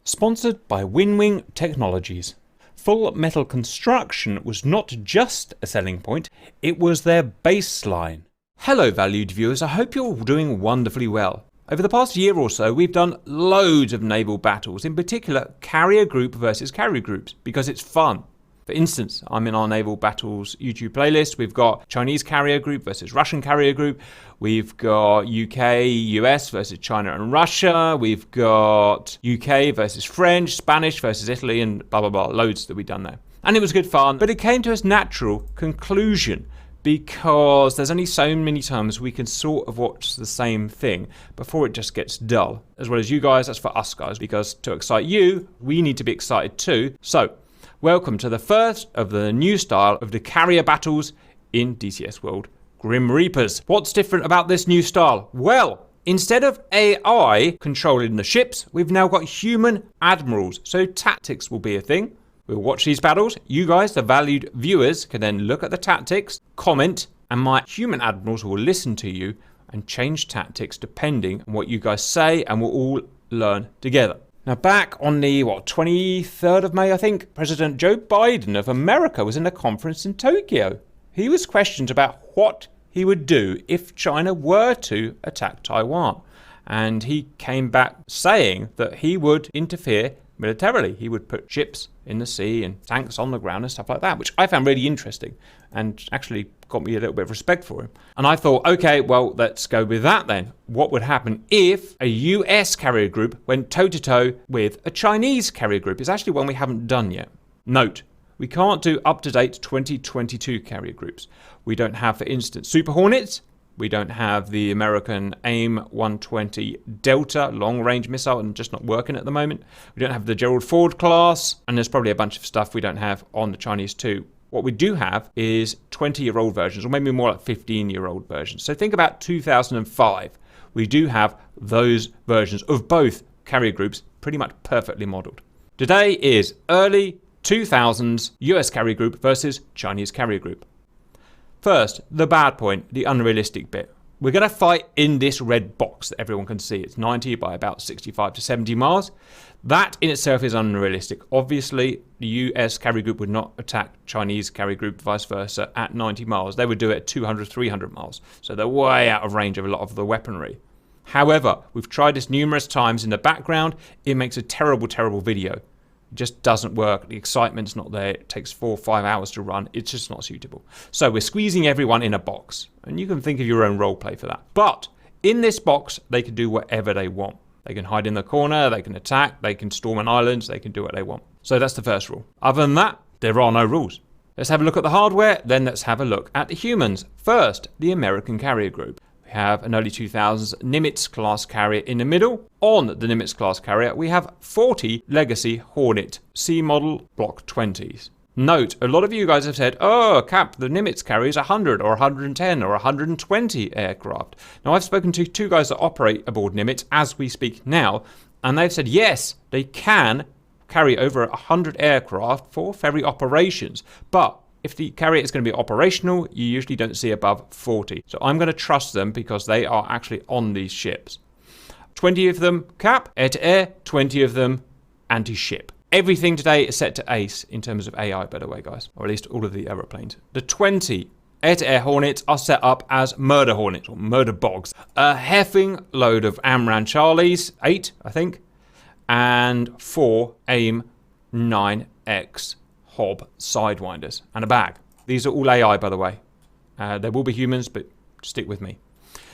Sponsored by Winwing Technologies. Full metal construction was not just a selling point, it was their baseline. Hello valued viewers, I hope you're all doing wonderfully well. Over the past year or so we've done loads of naval battles, in particular carrier group versus carrier groups, because it's fun. For instance, I'm in our Naval Battles YouTube playlist. We've got Chinese carrier group versus Russian carrier group. We've got UK, US versus China and Russia. We've got UK versus French, Spanish versus Italy, and blah, blah, blah. Loads that we've done there. And it was good fun, but it came to its natural conclusion because there's only so many times we can sort of watch the same thing before it just gets dull. As well as you guys, that's for us guys, because to excite you, we need to be excited too. So, welcome to the first of the new style of the carrier battles in DCS World, Grim Reapers. What's different about this new style? Well, instead of AI controlling the ships, we've now got human admirals, so tactics will be a thing. We'll watch these battles. You guys, the valued viewers, can then look at the tactics, comment, and my human admirals will listen to you and change tactics depending on what you guys say, and we'll all learn together. Now back on the, 23rd of May, I think, President Joe Biden of America was in a conference in Tokyo. He was questioned about what he would do if China were to attack Taiwan. And he came back saying that he would interfere militarily. He would put ships in the sea and tanks on the ground and stuff like that, which I found really interesting and actually got me a little bit of respect for him. And I thought, okay, well, let's go with that then. What would happen if a US carrier group went toe-to-toe with a Chinese carrier group? It's actually one we haven't done yet. Note, we can't do up-to-date 2022 carrier groups. We don't have, for instance, Super Hornets. We don't have the American AIM-120 Delta long-range missile, and just not working at the moment. We don't have the Gerald Ford class, and there's probably a bunch of stuff we don't have on the Chinese too. What we do have is 20-year-old versions, or maybe more like 15-year-old versions. So think about 2005. We do have those versions of both carrier groups pretty much perfectly modeled. Today is early 2000s US carrier group versus Chinese carrier group. First, the bad point, the unrealistic bit. We're going to fight in this red box that everyone can see. It's 90 by about 65 to 70 miles. That in itself is unrealistic. Obviously, the US carrier group would not attack Chinese carrier group, vice versa, at 90 miles. They would do it at 200, 300 miles. So they're way out of range of a lot of the weaponry. However, we've tried this numerous times in the background. It makes a terrible, terrible video. It just doesn't work. The excitement's not there. It takes 4 or 5 hours to run. It's just not suitable. So we're squeezing everyone in a box. And you can think of your own role play for that. But in this box, they can do whatever they want. They can hide in the corner, they can attack, they can storm an island, they can do what they want. So that's the first rule. Other than that, there are no rules. Let's have a look at the hardware, then let's have a look at the humans. First, the American carrier group. We have an early 2000s Nimitz class carrier in the middle. On the Nimitz class carrier, we have 40 Legacy Hornet C model Block 20s. Note, a lot of you guys have said, oh, Cap, the Nimitz carries 100 or 110 or 120 aircraft. Now, I've spoken to 2 guys that operate aboard Nimitz as we speak now, and they've said, yes, they can carry over 100 aircraft for ferry operations, but if the carrier is going to be operational, you usually don't see above 40. So I'm going to trust them because they are actually on these ships. 20 of them Cap, air-to-air, 20 of them anti-ship. Everything today is set to ace in terms of AI, by the way, guys. Or at least all of the aeroplanes. The 20 air-to-air Hornets are set up as murder Hornets, or murder bogs. A heffing load of Amran Charlies, 8, I think, and 4 AIM-9X Hob Sidewinders, and a bag. These are all AI, by the way. There will be humans, but stick with me.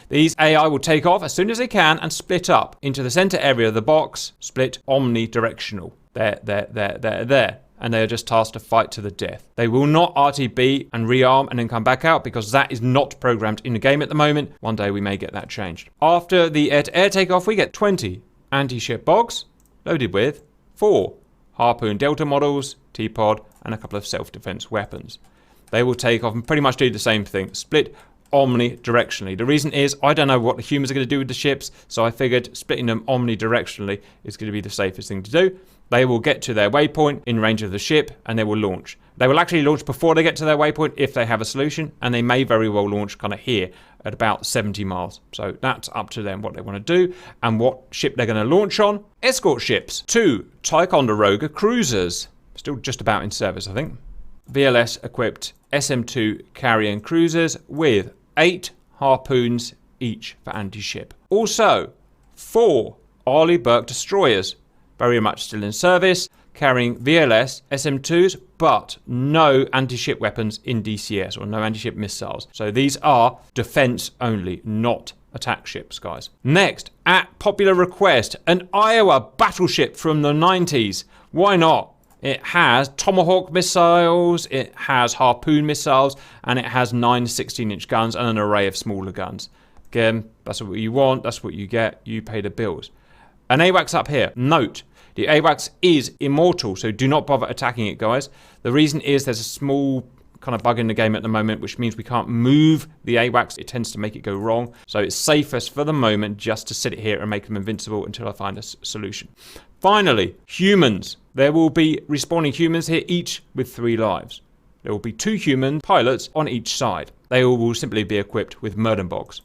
These AI will take off as soon as they can and split up into the center area of the box, split omnidirectional. There. And they are just tasked to fight to the death. They will not RTB and rearm and then come back out because that is not programmed in the game at the moment. One day we may get that changed. After the air-to-air takeoff, we get 20 anti-ship bogs loaded with 4 Harpoon Delta models, T-Pod, and a couple of self-defense weapons. They will take off and pretty much do the same thing. Split omnidirectionally. The reason is I don't know what the humans are going to do with the ships, so I figured splitting them omnidirectionally is going to be the safest thing to do. They will get to their waypoint in range of the ship, and they will launch. They will actually launch before they get to their waypoint if they have a solution, and they may very well launch kind of here at about 70 miles. So that's up to them what they want to do and what ship they're going to launch on. Escort ships. 2 Ticonderoga cruisers. Still just about in service, I think. VLS equipped SM2 carrier cruisers with 8 harpoons each for anti-ship. Also, 4 Arleigh Burke destroyers, very much still in service, carrying VLS SM2s, but no anti-ship weapons in DCS, or no anti-ship missiles. So these are defense only, not attack ships, guys. Next, at popular request, an Iowa battleship from the 90s. Why not? It has Tomahawk missiles, it has Harpoon missiles, and it has 9 16-inch guns and an array of smaller guns. Again, that's what you want, that's what you get, you pay the bills. An AWACS up here. Note, the AWACS is immortal, so do not bother attacking it, guys. The reason is there's a small kind of bug in the game at the moment, which means we can't move the AWACS. It tends to make it go wrong. So it's safest for the moment just to sit it here and make them invincible until I find a solution. Finally, humans. There will be respawning humans here, each with 3 lives. There will be 2 human pilots on each side. They all will simply be equipped with murder bogs.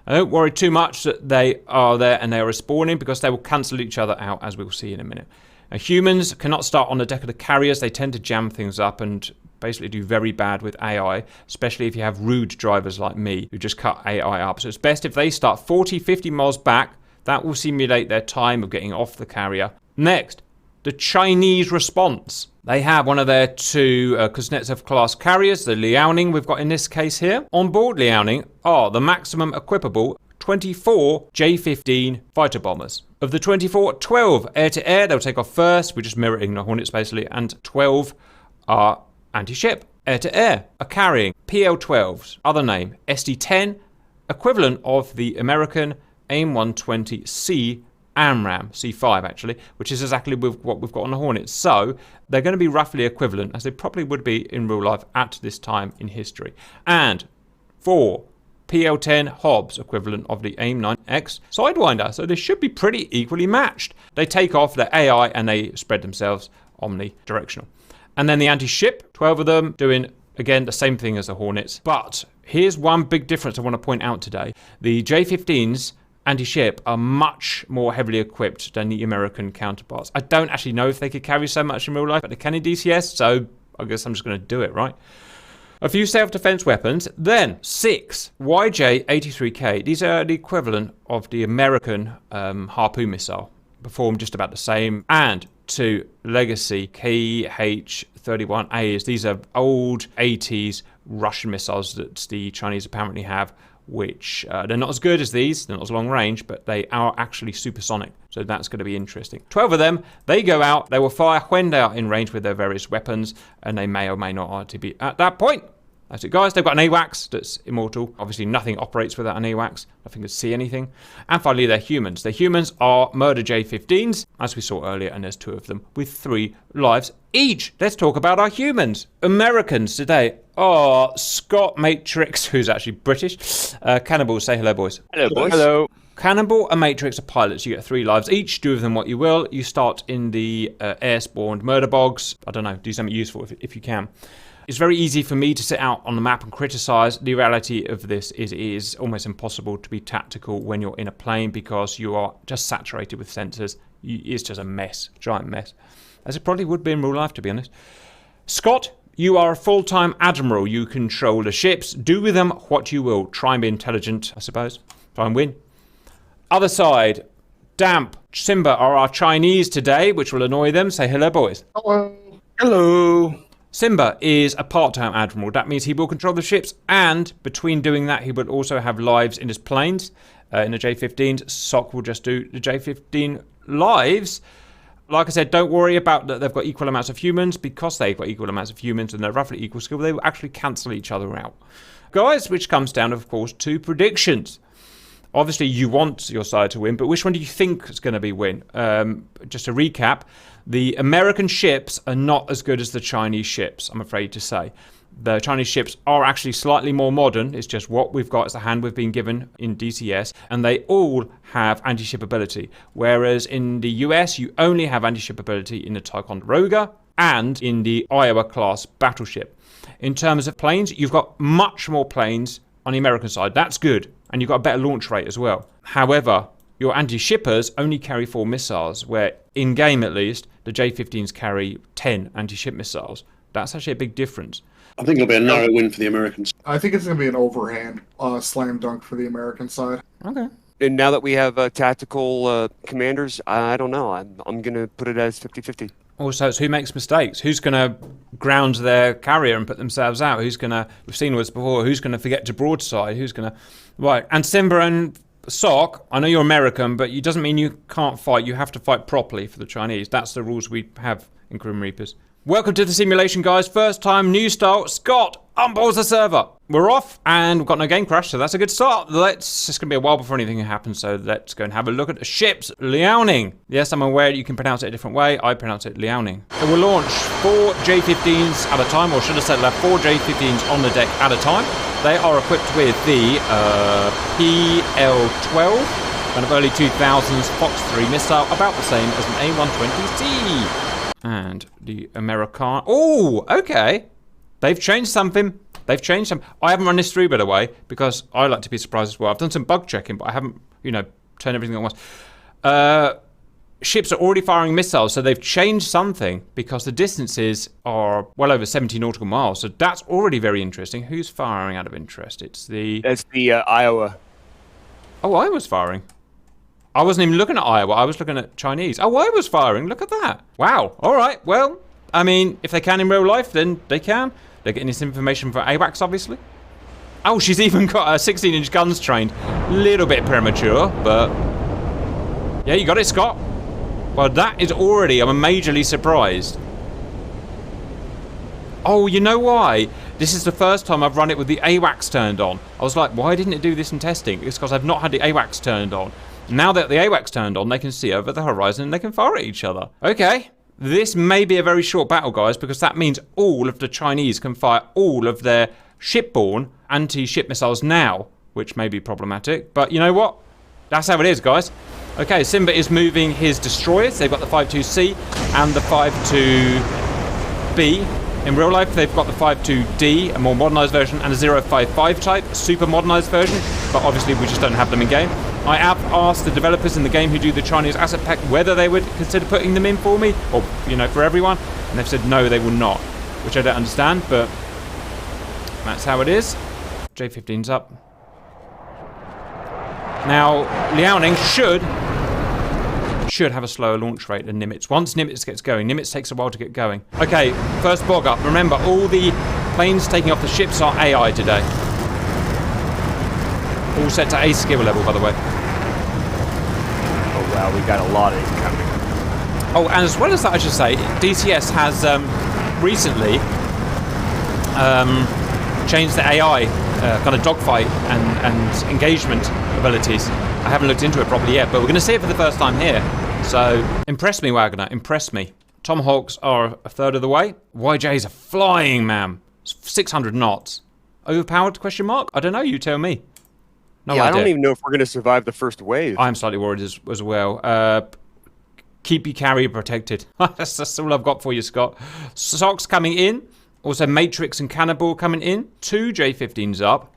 Don't worry too much that they are there and they are respawning, because they will cancel each other out, as we'll see in a minute. Now, humans cannot start on the deck of the carriers. They tend to jam things up and basically do very bad with AI, especially if you have rude drivers like me who just cut AI up. So it's best if they start 40, 50 miles back. That will simulate their time of getting off the carrier. Next, the Chinese response. They have one of their 2 Kuznetsov-class carriers, the Liaoning we've got in this case here. On board Liaoning are the maximum equipable 24 J-15 fighter bombers. Of the 24, 12 air-to-air, they'll take off first. We're just mirroring the Hornets basically, and 12 are anti-ship. Air-to-air are carrying PL-12s, other name SD-10, equivalent of the American AIM-120C AMRAAM, C5 actually, which is exactly with what we've got on the Hornets. So they're going to be roughly equivalent, as they probably would be in real life at this time in history. And 4 PL-10 Hobbs, equivalent of the AIM-9X Sidewinder. So they should be pretty equally matched. They take off their AI and they spread themselves omnidirectional. And then the anti-ship, 12 of them, doing, again, the same thing as the Hornets. But here's one big difference I want to point out today. The J-15s anti-ship are much more heavily equipped than the American counterparts. I don't actually know if they could carry so much in real life, but they can in DCS, so I guess I'm just going to do it, right? A few self-defense weapons, then 6 YJ-83K. These are the equivalent of the American Harpoon missile, perform just about the same, and 2 Legacy KH-31As. These are old 80s Russian missiles that the Chinese apparently have, which they're not as good as these, they're not as long range, but they are actually supersonic. So that's going to be interesting. 12 of them, they go out, they will fire when they are in range with their various weapons, and they may or may not be at that point. That's it, guys. They've got an AWACS that's immortal. Obviously, nothing operates without an AWACS. Nothing can see anything. And finally, they're humans. The humans are Murder J-15s, as we saw earlier, and there's 2 of them with 3 lives each. Let's talk about our humans. Americans today are Scott Matrix, who's actually British. Cannibal, say hello, boys. Hello, boys. Hello. Cannibal and Matrix are pilots. You get 3 lives each. Do with them what you will. You start in the air-spawned murder bogs. I don't know, do something useful if you can. It's very easy for me to sit out on the map and criticize. The reality of this is it is almost impossible to be tactical when you're in a plane because you are just saturated with sensors. It's just a mess, giant mess. As it probably would be in real life, to be honest. Scott, you are a full-time admiral. You control the ships. Do with them what you will. Try and be intelligent, I suppose. Try and win. Other side, Damp, Simba are our Chinese today, which will annoy them. Say hello, boys. Hello. Hello. Simba is a part-time admiral. That means he will control the ships, and between doing that, he will also have lives in his planes. In the J-15s, Sock will just do the J-15 lives. Like I said, don't worry about that they've got equal amounts of humans. Because they've got equal amounts of humans and they're roughly equal skill, they will actually cancel each other out. Guys, which comes down, of course, to predictions. Obviously, you want your side to win, but which one do you think is going to be win? Just to recap, the American ships are not as good as the Chinese ships, I'm afraid to say. The Chinese ships are actually slightly more modern. It's just what we've got is the hand we've been given in DCS, and they all have anti-ship ability. Whereas in the US, you only have anti-ship ability in the Ticonderoga and in the Iowa class battleship. In terms of planes, you've got much more planes on the American side. That's good, and you've got a better launch rate as well. However, your anti-shippers only carry 4 missiles, where in-game at least, the J-15s carry 10 anti-ship missiles. That's actually a big difference. I think it'll be a narrow win for the Americans. I think it's going to be an overhand slam dunk for the American side. Okay. And now that we have tactical commanders, I don't know. I'm going to put it as 50-50. Also, it's who makes mistakes. Who's going to ground their carrier and put themselves out? Who's going to, we've seen this before, who's going to forget to broadside? Who's going to, right. And Simba and Sock, I know you're American, but it doesn't mean you can't fight. You have to fight properly for the Chinese. That's the rules we have in Grim Reapers. Welcome to the simulation, guys. First time, new start. Scott, unpause the server. We're off, and we've got no game crash, so that's a good start. It's going to be a while before anything happens, so let's go and have a look at the ships. Liaoning. Yes, I'm aware you can pronounce it a different way. I pronounce it Liaoning. It will launch 4 J-15s at a time, or should I say left 4 J-15s on the deck at a time. They are equipped with the PL-12, kind of early 2000s Fox 3 missile, about the same as an A-120C. And the American. Oh, okay. They've changed something. They've changed some. I haven't run this through, by the way, because I like to be surprised as well. I've done some bug checking, but I haven't, turned everything on once. Ships are already firing missiles, so they've changed something because the distances are well over 70 nautical miles. So that's already very interesting. Who's firing out of interest? It's the. That's the Iowa. Oh, I was firing. I wasn't even looking at Iowa. I was looking at Chinese. Oh, I was firing. Look at that. Wow. All right. Well, I mean, if they can in real life, then they can. They're getting this information for AWACS, obviously. Oh, she's even got 16-inch guns trained. Little bit premature, but... Yeah, you got it, Scott. Well, that is already... I'm majorly surprised. Oh, you know why? This is the first time I've run it with the AWACS turned on. I was like, why didn't it do this in testing? It's because I've not had the AWACS turned on. Now that the AWACS turned on, they can see over the horizon and they can fire at each other. Okay, this may be a very short battle, guys, because that means all of the Chinese can fire all of their shipborne anti-ship missiles now, which may be problematic. But you know what? That's how it is, guys. Okay, Simba is moving his destroyers. They've got the 52C and the 52B. In real life, they've got the 52D, a more modernized version, and a 055 type, a super modernized version, but obviously we just don't have them in game. I have asked the developers in the game who do the Chinese asset pack whether they would consider putting them in for me, or, for everyone, and they've said no, they will not, which I don't understand, but that's how it is. J-15's up. Now, Liaoning should have a slower launch rate than Nimitz. Once Nimitz gets going, Nimitz takes a while to get going. Okay, first bog up. Remember, all the planes taking off the ships are AI today. All set to A skill level, by the way. Oh, wow, we got a lot of incoming. Oh, and as well as that, I should say, DCS has recently changed the AI kind of dogfight and engagement abilities. I haven't looked into it properly yet, but we're going to see it for the first time here. So, impress me, Wagner. Impress me. Tomahawks are a third of the way. YJs are flying, man. 600 knots. Overpowered, question mark? I don't know. You tell me. No idea. I don't even know if we're going to survive the first wave. I'm slightly worried as well. Keep your carrier protected. That's all I've got for you, Scott. Sock's coming in. Also, Matrix and Cannibal coming in. 2 J-15s up.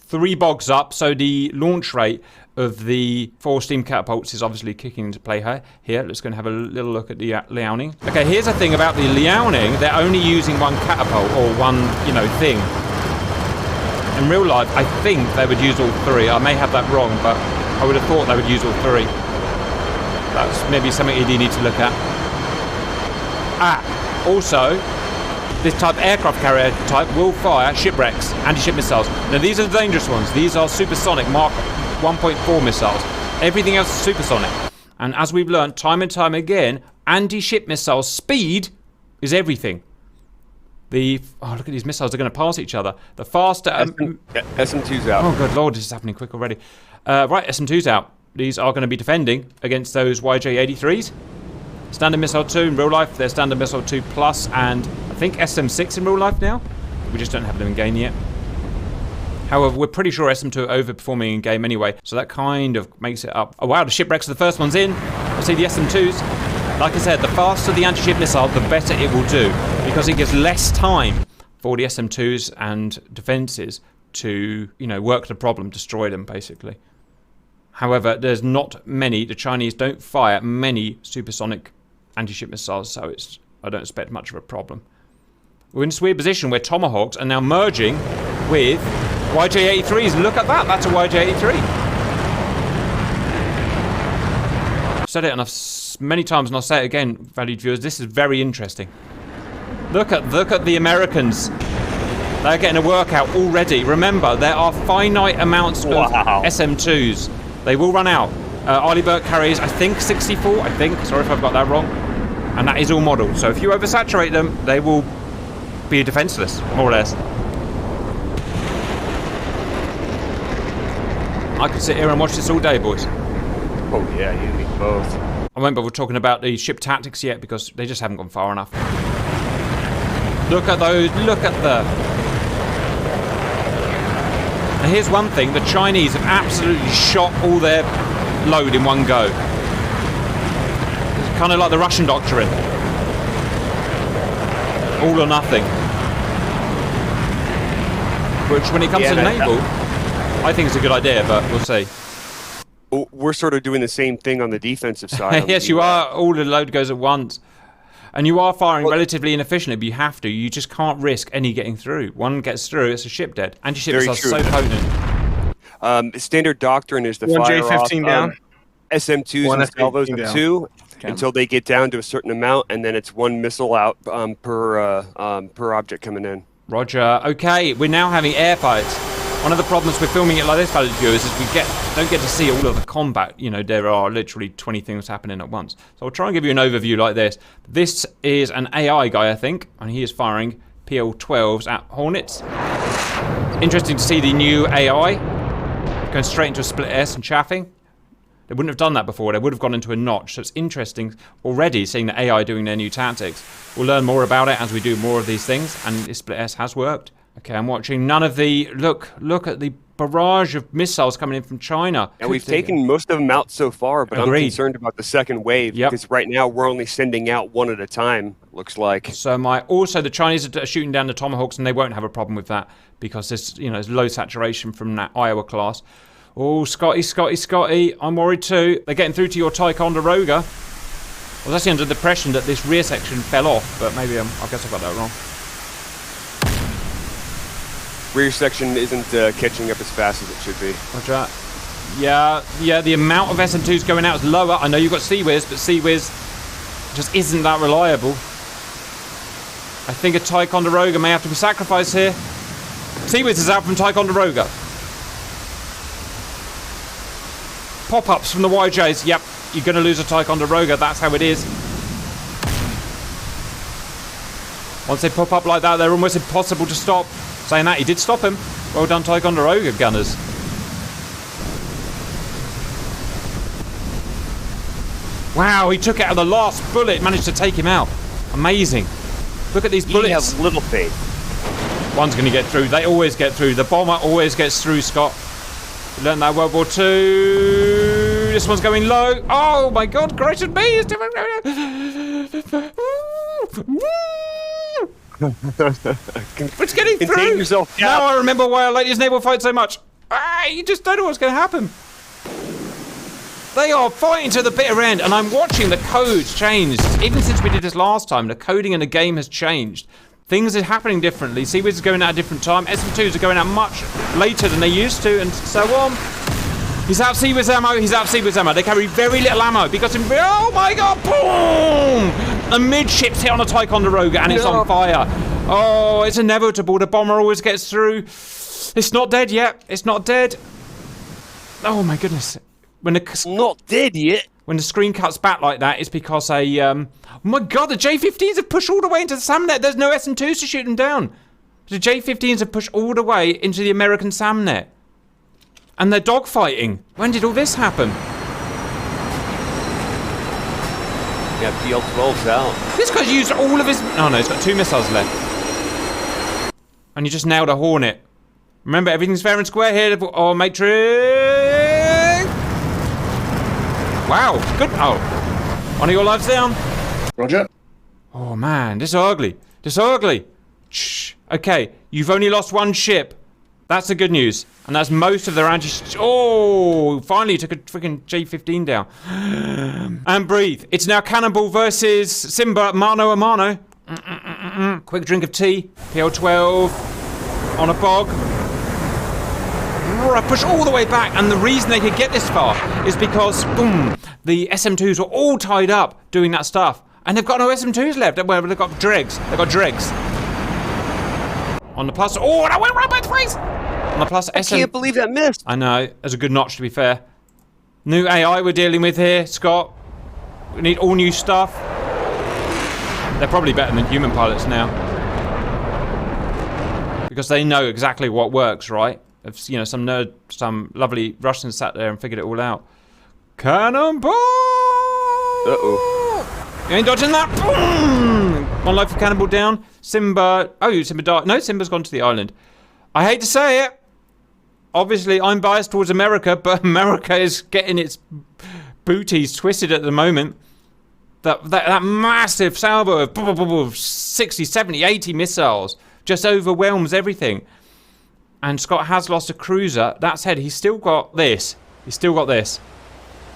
3 bogs up, so the launch rate of the 4 steam catapults is obviously kicking into play here. Let's go and have a little look at the Liaoning. Okay, here's the thing about the Liaoning. They're only using 1 catapult or 1, thing. In real life, I think they would use all 3. I may have that wrong, but I would have thought they would use all 3. That's maybe something you need to look at. Also, this type aircraft carrier type will fire shipwrecks, anti-ship missiles. Now these are the dangerous ones. These are supersonic Mark 1.4 missiles. Everything else is supersonic. And as we've learned time and time again, anti-ship missile speed is everything. Look at these missiles. They're going to pass each other. The faster... SM2's out. Oh, good lord, this is happening quick already. Right, SM2's out. These are going to be defending against those YJ-83s. Standard Missile 2, in real life, they're Standard Missile 2 Plus, and I think SM6 in real life now. We just don't have them in game yet. However, we're pretty sure SM2 are overperforming in game anyway, so that kind of makes it up. Oh wow, the shipwrecks, the first one's in. I see the SM2s. Like I said, the faster the anti-ship missile, the better it will do, because it gives less time for the SM2s and defences to, you know, work the problem, destroy them, basically. However, there's not many. The Chinese don't fire many supersonic anti-ship missiles, so I don't expect much of a problem. We're in this weird position where Tomahawks are now merging with YJ-83s. Look at that. That's a YJ-83. I've said it enough many times, and I'll say it again, valued viewers. This is very interesting. Look at the Americans. They're getting a workout already. Remember, there are finite amounts of SM2s. They will run out. Arleigh Burke carries, I think, 64. I think. Sorry if I've got that wrong. And that is all model. So if you oversaturate them, they will be defenseless, more or less. I could sit here and watch this all day, boys. Oh yeah, you and me both. I won't bother talking about the ship tactics yet because they just haven't gone far enough. Look at those, look at the... And here's one thing, the Chinese have absolutely shot all their load in one go. It's kind of like the Russian doctrine. All or nothing. Which, when it comes to the naval, I think it's a good idea, but we'll see. We're sort of doing the same thing on the defensive side. Yes, you are. All the load goes at once. And you are firing relatively inefficiently, but you have to. You just can't risk any getting through. One gets through, it's a ship dead. Anti-ships are so potent. Standard doctrine is to fire J15 off down. SM2s and salvos of 2 until they get down to a certain amount, and then it's 1 missile out per object coming in. Roger. Okay, we're now having air fights. One of the problems with filming it like this, valued viewers, is we don't get to see all of the combat. You know, there are literally 20 things happening at once. So I'll try and give you an overview like this. This is an AI guy, I think, and he is firing PL-12s at Hornets. Interesting to see the new AI going straight into a split S and chaffing. They wouldn't have done that before. They would have gone into a notch. So it's interesting already seeing the AI doing their new tactics. We'll learn more about it as we do more of these things, and this split S has worked. Okay, I'm watching none of the... Look at the barrage of missiles coming in from China. And we've taken most of them out so far, but Agreed. I'm concerned about the second wave, because right now we're only sending out 1 at a time, looks like. So also the Chinese are shooting down the Tomahawks, and they won't have a problem with that because there's, you know, there's low saturation from that Iowa class. Oh, Scotty, I'm worried too. They're getting through to your Ticonderoga. I was actually under the impression that this rear section fell off, but maybe I guess I got that wrong. Rear section isn't catching up as fast as it should be. Roger. Yeah, the amount of SM2s going out is lower. I know you've got Sea-Wiz, but Sea-Wiz just isn't that reliable. I think a Ticonderoga may have to be sacrificed here. Sea-Wiz is out from Ticonderoga. Pop-ups from the YJs. Yep, you're going to lose a Ticonderoga. That's how it is. Once they pop up like that, they're almost impossible to stop. Saying that, he did stop him. Well done, Ticonderoga gunners. Wow, he took it out of the last bullet, managed to take him out. Amazing. Look at these bullets. He has little faith. One's going to get through. They always get through. The bomber always gets through, Scott. We learned that World War II. This one's going low. Oh my God, gracious me. It's different. It's getting through. Yourself now I remember why I like these naval fights so much. You just don't know what's going to happen. They are fighting to the bitter end, and I'm watching the codes change. Even since we did this last time, the coding in the game has changed. Things are happening differently. Sea-Wiz is going out at a different time. SM2s are going out much later than they used to, and so on. He's out Sea-Wiz ammo. He's out Sea-Wiz ammo. They carry very little ammo because, oh my God, boom! A midships hit on a Ticonderoga, and it's on fire. Oh, it's inevitable. The bomber always gets through. It's not dead yet. It's not dead. Oh my goodness. It's not dead yet. When the screen cuts back like that, it's because oh my God, the J-15s have pushed all the way into the SAMNet. There's no SM2s to shoot them down. The J-15s have pushed all the way into the American SAMNet. And they're dogfighting. When did all this happen? Yeah, PL-12's out. This guy's used all of his... Oh no, he's got 2 missiles left. And you just nailed a Hornet. Remember, everything's fair and square here. Oh, Matrix! Wow, good. Oh, one of your lives down. Roger. Oh man, this is ugly. This is ugly. Shh. Okay, you've only lost 1 ship. That's the good news. And that's most of their anti... Oh, finally you took a freaking J-15 down. And breathe. It's now Cannonball versus Simba, mano a mano. Quick drink of tea. PL-12 on a bog. Push all the way back, and the reason they could get this far is because, boom, the SM2s were all tied up doing that stuff. And they've got no SM2s left. Well, they've got dregs. They've got dregs. On the plus... Oh, that went right by the face! On the plus, I can't believe that missed. I know. That's a good notch, to be fair. New AI we're dealing with here, Scott. We need all new stuff. They're probably better than human pilots now. Because they know exactly what works, right? If, you know, some nerd, some lovely Russian sat there and figured it all out. Cannonball! Uh-oh. You ain't dodging that? Boom! 1 life for Cannonball down. Simba... Oh, Simba died. No, Simba's gone to the island. I hate to say it. Obviously, I'm biased towards America, but America is getting its booties twisted at the moment. That massive salvo of 60, 70, 80 missiles just overwhelms everything. And Scott has lost a cruiser. That said, he's still got this. He's still got this.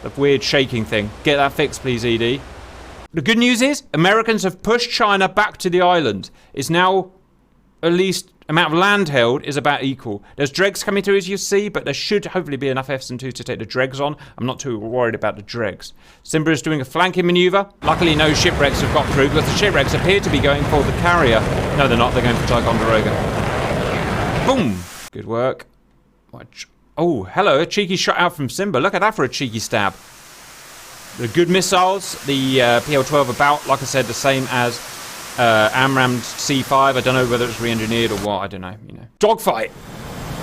The weird shaking thing. Get that fixed, please, ED. The good news is, Americans have pushed China back to the island. It's now, at least, amount of land held is about equal. There's dregs coming through, as you see, but there should hopefully be enough SM2 to take the dregs on. I'm not too worried about the dregs. Simba is doing a flanking maneuver. Luckily, no shipwrecks have got through, because the shipwrecks appear to be going for the carrier. No, they're not. They're going for Ticonderoga. Boom! Good work. Oh, hello. A cheeky shot out from Simba. Look at that for a cheeky stab. The good missiles. The PL-12 about, like I said, the same as AMRAAM's C5. I don't know whether it's re-engineered or what. I don't know. You know. Dogfight.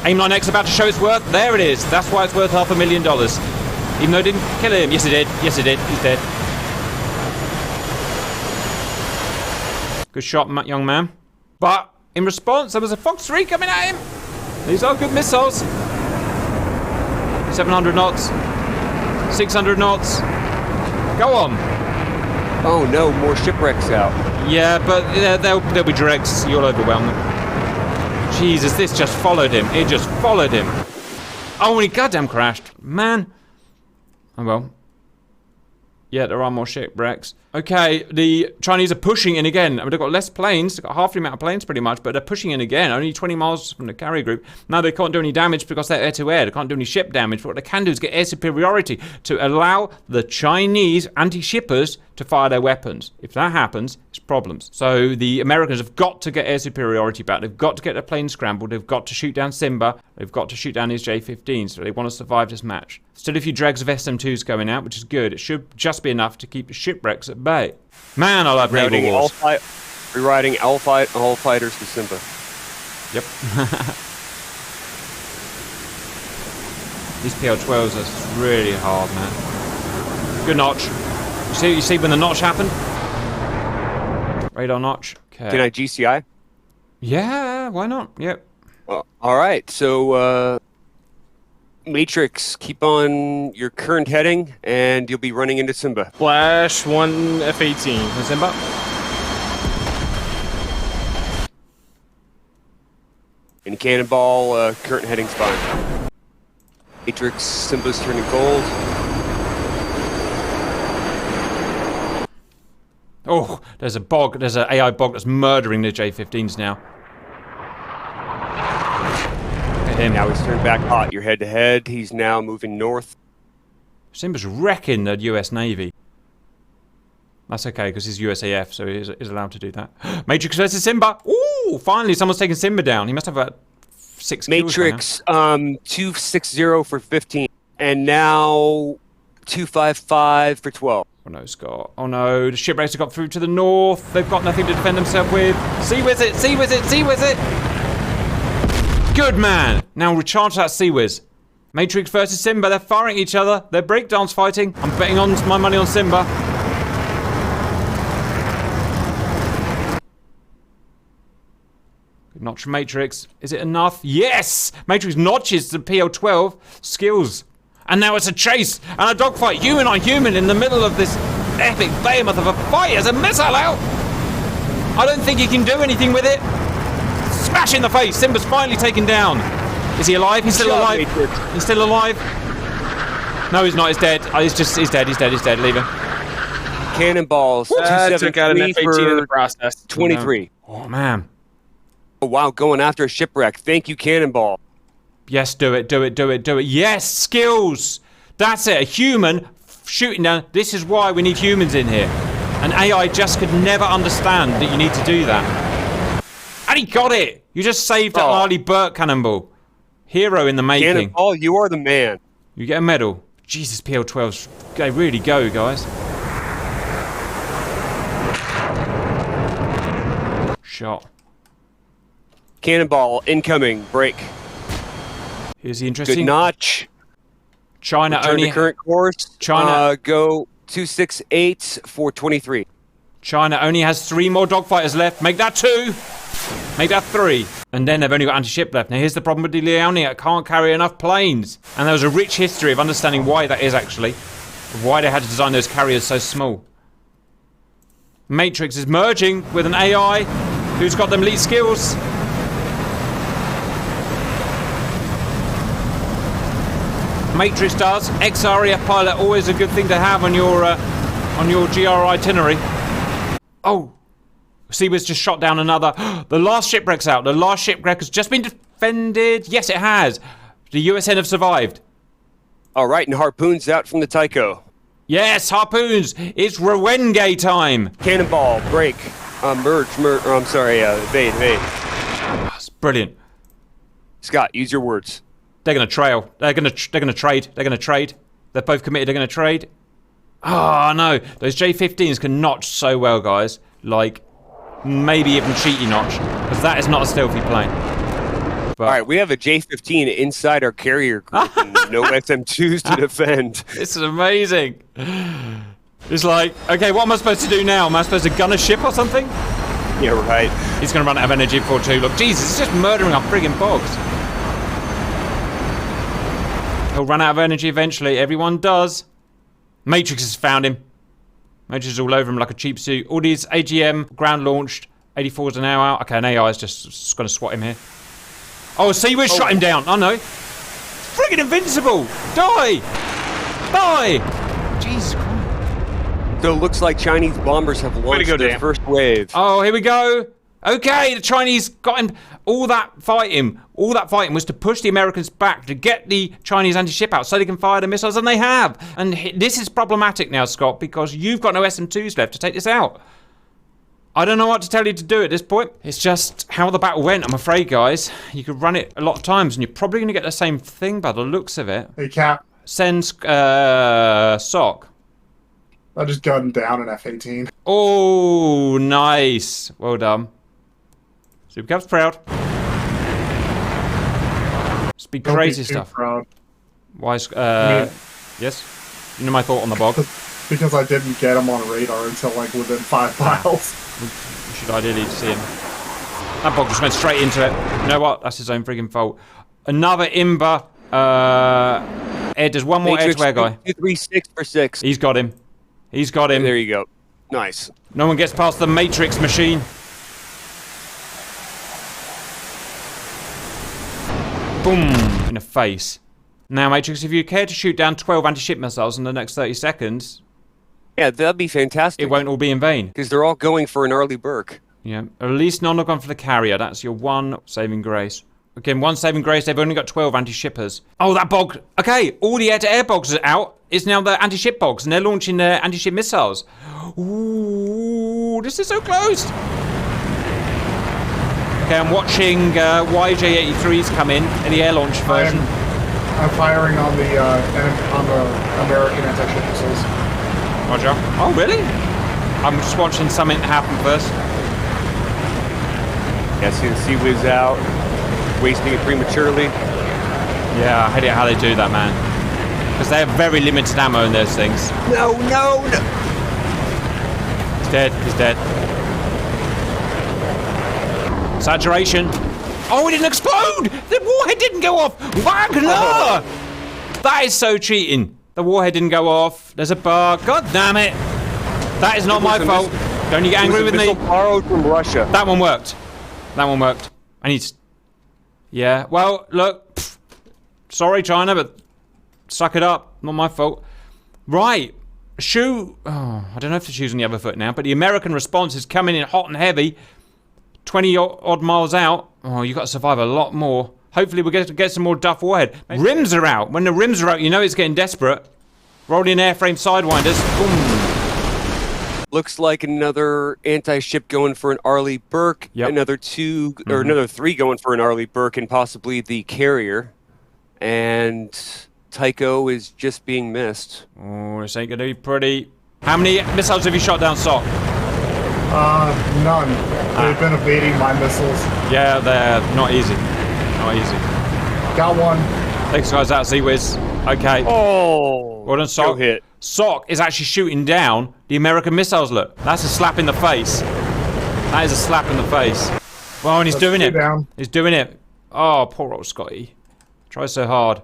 Aimline X about to show its worth. There it is. That's why it's worth $500,000. Even though it didn't kill him. Yes, it did. Yes, it did. He's dead. Good shot, young man. But in response, there was a Fox 3 coming at him. These are good missiles. 700 knots. 600 knots. Go on. Oh no, more shipwrecks out. Yeah, but there'll be dregs. You'll overwhelm them. Jesus, this just followed him. It just followed him. Oh, and he goddamn crashed. Man. Oh well. Yeah, there are more shipwrecks. Okay, the Chinese are pushing in again. I mean, they've got less planes. They've got half the amount of planes pretty much, but they're pushing in again. Only 20 miles from the carrier group. Now they can't do any damage because they're air-to-air. They can't do any ship damage. But what they can do is get air superiority to allow the Chinese anti-shippers to fire their weapons. If that happens, it's problems. So the Americans have got to get air superiority back. They've got to get their planes scrambled. They've got to shoot down Simba. They've got to shoot down his J-15. So they want to survive this match. Still a few dregs of SM2s going out, which is good. It should just be enough to keep the shipwrecks at bay. Man, I love naval wars. Rewriting all fighters to Simba. Yep. These PL-12s are really hard, man. Good notch. You see when the notch happened? Radar notch. Okay. Can I GCI? Yeah, why not? Yep. All right, so Matrix, keep on your current heading, and you'll be running into Simba. Flash 1 F-18. Simba. And Cannonball, current heading's fine. Matrix, Simba's turning cold. Oh, there's a bog. There's an AI bog that's murdering the J-15s now. Him. Now he's turned back hot. You're head to head. He's now moving north. Simba's wrecking the US Navy. That's okay, because he's USAF, so he's allowed to do that. Matrix versus Simba. Ooh, finally someone's taken Simba down. He must have about 6 kills. Matrix, 260 for 15. And now 255 for 12. Oh no, Scott. Oh no, the shipwrecks have got through to the north. They've got nothing to defend themselves with. Sea Whiz it, Sea Whiz it, Sea Whiz it. Good man! Now recharge that Sea Whiz. Matrix versus Simba, they're firing each other. They're breakdance fighting. I'm betting on my money on Simba. Notch Matrix. Is it enough? Yes! Matrix notches the PL-12 skills. And now it's a chase and a dogfight, human on human, in the middle of this epic behemoth of a fight. There's a missile out! I don't think he can do anything with it. Smash in the face. Simba's finally taken down. Is he alive? He's still alive. He's still alive. No, he's not. He's dead. Oh, he's dead. He's dead. Leave him. Cannonballs. Took out an F-18 in the process. 23. Oh, man. Oh, wow, going after a shipwreck. Thank you, Cannonball. Yes, do it. Yes, skills. That's it. A human shooting down. This is why we need humans in here. An AI just could never understand that you need to do that. And he got it. You just saved that Arleigh Burke cannonball. Hero in the making. Cannonball, you are the man. You get a medal. Jesus, PL-12s. They really go, guys. Shot. Cannonball, incoming, break. Here's the interesting. Good notch. China Return only. to current course. China. Go 268 for 23. China only has 3 more dogfighters left. Make that 2. Make that 3. And then they've only got anti-ship left. Now here's the problem with the Leone. It can't carry enough planes. And there was a rich history of understanding why that is actually. Why they had to design those carriers so small. Matrix is merging with an AI who's got them elite skills. Matrix does. XREF pilot, always a good thing to have on your GR itinerary. Oh, Seabird's just shot down another. The last shipwreck's out. The last shipwreck has just been defended. Yes, it has. The USN have survived. All right, and harpoons out from the Tycho. Yes, harpoons. It's Rowenge time. Cannonball, break, evade. That's brilliant. Scott, use your words. They're gonna trail. They're gonna trade. They're both committed. They're gonna trade. Oh no, those J-15s can notch so well, guys. Like maybe even cheaty notch, because that is not a stealthy plane. But all right, we have a J-15 inside our carrier group and no SM-2s to defend. This is amazing. It's like, okay, what am I supposed to do now? Am I supposed to gun a ship or something? Yeah, right. He's gonna run out of energy before 2. Look, Jesus, it's just murdering our friggin' bogs. He'll run out of energy eventually. Everyone does. Matrix has found him. Matrix is all over him like a cheap suit. All these AGM ground launched 84s an hour. Okay, an AI is just going to swat him here. Oh, Seawind shot him down. Oh no. Friggin' invincible. Die. Jesus Christ. So it looks like Chinese bombers have launched their first wave. Oh, here we go. Okay, the Chinese got him. All that fighting was to push the Americans back to get the Chinese anti-ship out so they can fire the missiles, and they have. And this is problematic now, Scott, because you've got no SM-2s left to take this out. I don't know what to tell you to do at this point. It's just how the battle went, I'm afraid, guys. You could run it a lot of times, and you're probably going to get the same thing by the looks of it. Hey, Cap. Send Sock. I just gunned down an F-18. Oh, nice. Well done. Supercap's proud. Speak crazy stuff. Proud. Why? Yes. You know my thought on the bog. Because I didn't get him on radar until like within 5 miles. You should ideally see him. That bog just went straight into it. You know what? That's his own friggin' fault. Another Imber. Ed, there's one more edgeware guy. 236 for 6. He's got him. He's got him. There you go. Nice. No one gets past the Matrix machine. Boom! In the face. Now, Matrix, if you care to shoot down 12 anti-ship missiles in the next 30 seconds... Yeah, that'd be fantastic. It won't all be in vain. Because they're all going for an Arleigh Burke. Yeah, at least none have gone for the carrier. That's your one saving grace. Again, one saving grace, they've only got 12 anti-shippers. Oh, that bog! Okay, all the air-to-air bogs are out. It's now the anti-ship bogs, and they're launching their anti-ship missiles. Ooh, this is so close! Okay, I'm watching YJ-83s come in the air launch version. I'm firing on the American anti-ship missiles. Roger. Oh, really? I'm just watching something happen first. Yeah, see the Seawiz out, wasting it prematurely. Yeah, I hate it how they do that, man. Because they have very limited ammo in those things. No! He's dead. Saturation. Oh, it didn't explode! The warhead didn't go off! Wagner! That is so cheating. The warhead didn't go off. There's a bug. God damn it. That is not my fault. Don't you get angry with me? Borrowed from Russia. That one worked. That one worked. I need to... Yeah, well, look. Sorry, China, but suck it up. Not my fault. Right. Shoe... Oh, I don't know if the shoe's on the other foot now, but the American response is coming in hot and heavy. 20 odd miles out. Oh, you've got to survive a lot more. Hopefully we'll get some more Duff warhead. Rims are out. When the rims are out, you know it's getting desperate. Rolling airframe sidewinders. Boom. Looks like another anti-ship going for an Arleigh Burke. Yep. Another 2 or another 3 going for an Arleigh Burke, and possibly the carrier. And Tycho is just being missed. Oh, this ain't gonna be pretty. How many missiles have you shot down, Sock? None. They've been evading my missiles. Yeah, they're not easy. Not easy. Got one. Thanks, guys. That's Sea-Wiz. Okay. Oh, Well done, Sock. hit. Sock is actually shooting down the American missiles. Look, that's a slap in the face. That is a slap in the face. Well, and he's doing it. Down. He's doing it. Oh, poor old Scotty. Tries so hard.